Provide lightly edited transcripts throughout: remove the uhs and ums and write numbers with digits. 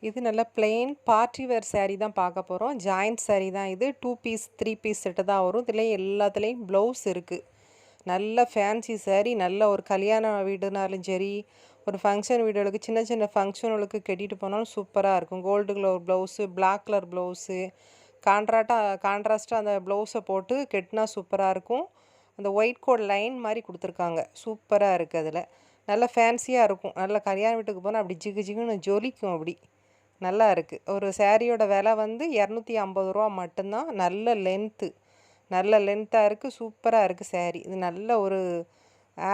இது நல்ல plain party wear saree தான் பார்க்க போகிறோம். ஜாயிண்ட் saree தான் இது. 2 பீஸ் 3 பீஸ் செட்டு தான் வரும். இதுலேயும் எல்லாத்துலேயும் ப்ளவுஸ் இருக்குது. நல்ல ஃபேன்சி saree. நல்ல ஒரு கல்யாண வீடுனாலும் சரி, ஒரு ஃபங்க்ஷன் வீடுகளுக்கு சின்ன சின்ன ஃபங்க்ஷனுகளுக்கு கட்டிட்டு போனாலும் சூப்பராக இருக்கும். Gold colour blouse, black colour blouse, கான்ட்ராஸ்ட்டாக அந்த ப்ளவுஸை போட்டு கெட்டினா சூப்பராக இருக்கும். அந்த ஒயிட் கோட் லைன் மாதிரி கொடுத்துருக்காங்க. சூப்பராக இருக்குது. அதில் நல்ல ஃபேன்சியாக இருக்கும். நல்ல கல்யாண வீட்டுக்கு போனால் அப்படி ஜிகு ஜிகுன்னு ஜொலிக்கும். அப்படி நல்லா இருக்குது. ஒரு சாரியோட விலை வந்து 250 ரூபா மட்டும்தான். நல்ல லென்த்தாக இருக்குது. சூப்பராக இருக்குது சாரீ. இது நல்ல ஒரு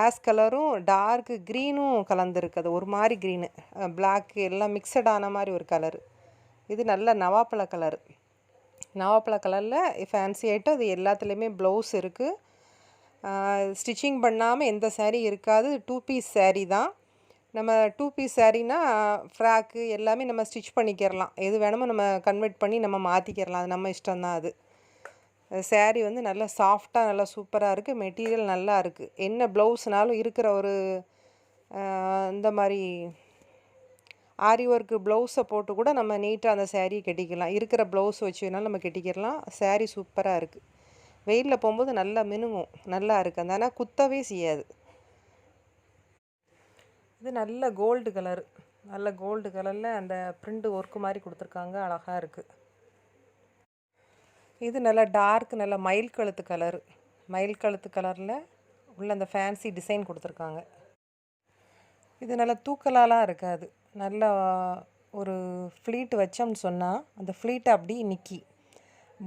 ஆஸ் கலரும் டார்க்கு க்ரீனும் கலந்துருக்கு. அது ஒரு மாதிரி க்ரீனு, பிளாக்கு எல்லாம் மிக்சட் ஆன மாதிரி ஒரு கலரு. இது நல்ல நவாப்பழ கலரில் ஃபேன்சி ஐட்டம். இது எல்லாத்துலேயுமே ப்ளவுஸ் இருக்குது. ஸ்டிச்சிங் பண்ணாமல் எந்த சாரீ இருக்காது. 2 பீஸ் சாரீ தான். நம்ம 2 பீஸ் சாரீனா ஃப்ராக்கு எல்லாமே நம்ம ஸ்டிச் பண்ணிக்கிறலாம். எது வேணுமோ நம்ம கன்வெர்ட் பண்ணி நம்ம மாற்றிக்கிறலாம். அது நம்ம இஷ்டம்தான். அது சாரீ வந்து நல்லா சாஃப்டாக நல்லா சூப்பராக இருக்குது. மெட்டீரியல் நல்லா இருக்குது. என்ன ப்ளவுஸ்னாலும் இருக்கிற ஒரு இந்த மாதிரி ஆரி ஒர்க்கு ப்ளவுஸை போட்டு கூட நம்ம நீட்டாக அந்த சாரீ கட்டிக்கலாம். இருக்கிற ப்ளவுஸ் வச்சு வேணாலும் நம்ம கட்டிக்கிறலாம். சாரீ சூப்பராக இருக்குது. வெயிலில் போகும்போது நல்லா மினுங்கும். நல்லா இருக்குது. அந்த ஆனால் குத்தவே செய்யாது. இது நல்ல கோல்டு கலரில் அந்த பிரிண்ட் ஒர்க்கு மாதிரி கொடுத்துருக்காங்க. அழகாக இருக்குது. இது நல்ல டார்க் நல்ல மயில் கழுத்து கலரில் உள்ள அந்த ஃபேன்சி டிசைன் கொடுத்துருக்காங்க. இது நல்ல தூக்கலாலாம் இருக்காது. நல்ல ஒரு ஃப்ளீட் வச்சோம்னு சொன்னால் அந்த ஃப்ளீட்டை அப்படி நிற்கி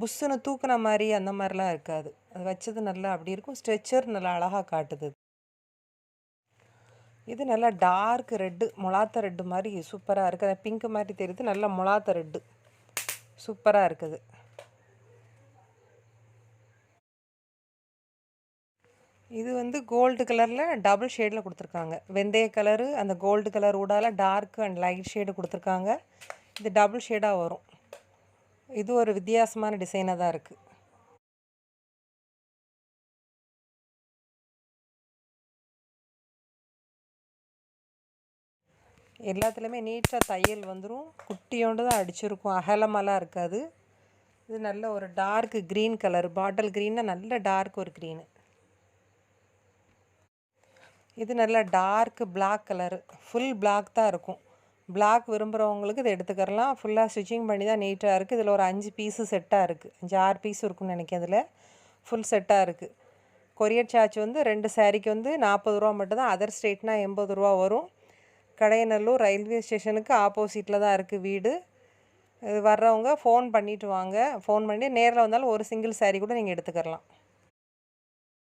புஷ்ஷுன்னு தூக்குன மாதிரி அந்த மாதிரிலாம் இருக்காது. அது வச்சது நல்லா அப்படி இருக்கும். ஸ்ட்ரெச்சர் நல்லா அழகாக காட்டுது. இது நல்லா டார்க் ரெட்டு, முலாத்த ரெட்டு மாதிரி சூப்பராக இருக்குது. பிங்க் மாதிரி தெரியுது. நல்லா முலாத்த ரெட்டு சூப்பராக இருக்குது. இது வந்து கோல்டு கலரில் டபுள் ஷேடில் கொடுத்துருக்காங்க. வெந்தய கலரு அந்த கோல்டு கலர் ஊடால டார்க் அண்ட் லைட் ஷேடு கொடுத்துருக்காங்க. இது டபுள் ஷேடாக வரும். இது ஒரு வித்தியாசமான டிசைனாக தான் இருக்குது. எல்லாத்துலேயுமே நீட்டாக தையல் வந்துடும். குட்டியோண்டு தான் அடிச்சிருக்கும். அகலமெல்லாம் இருக்காது. இது நல்ல ஒரு டார்க் க்ரீன் கலர், பாட்டில் க்ரீன்னா நல்ல டார்க் ஒரு க்ரீனு. இது நல்ல dark black colour, full black தான் இருக்கும். பிளாக் விரும்புகிறவங்களுக்கு இதை எடுத்துக்கிறலாம். ஃபுல்லாக ஸ்டிச்சிங் பண்ணி தான் நீட்டாக இருக்குது. இதில் ஒரு 5 பீஸு செட்டாக இருக்குது. 5-6 பீஸ் இருக்குன்னு நினைக்கிறேன். இதில் ஃபுல் செட்டாக இருக்குது. கொரியர் சார்ஜ் வந்து 2 சாரீக்கு வந்து 40 ரூபா மட்டும்தான். அதர் ஸ்டேட்னா 80 ரூபா வரும். கடையநல்லூர் ரயில்வே ஸ்டேஷனுக்கு ஆப்போசிட்டில் தான் இருக்குது வீடு. இது வர்றவங்க ஃபோன் பண்ணிவிட்டு வாங்க. ஃபோன் பண்ணி நேரில் வந்தாலும் ஒரு சிங்கிள் சாரீ கூட நீங்கள் எடுத்துக்கிறலாம்.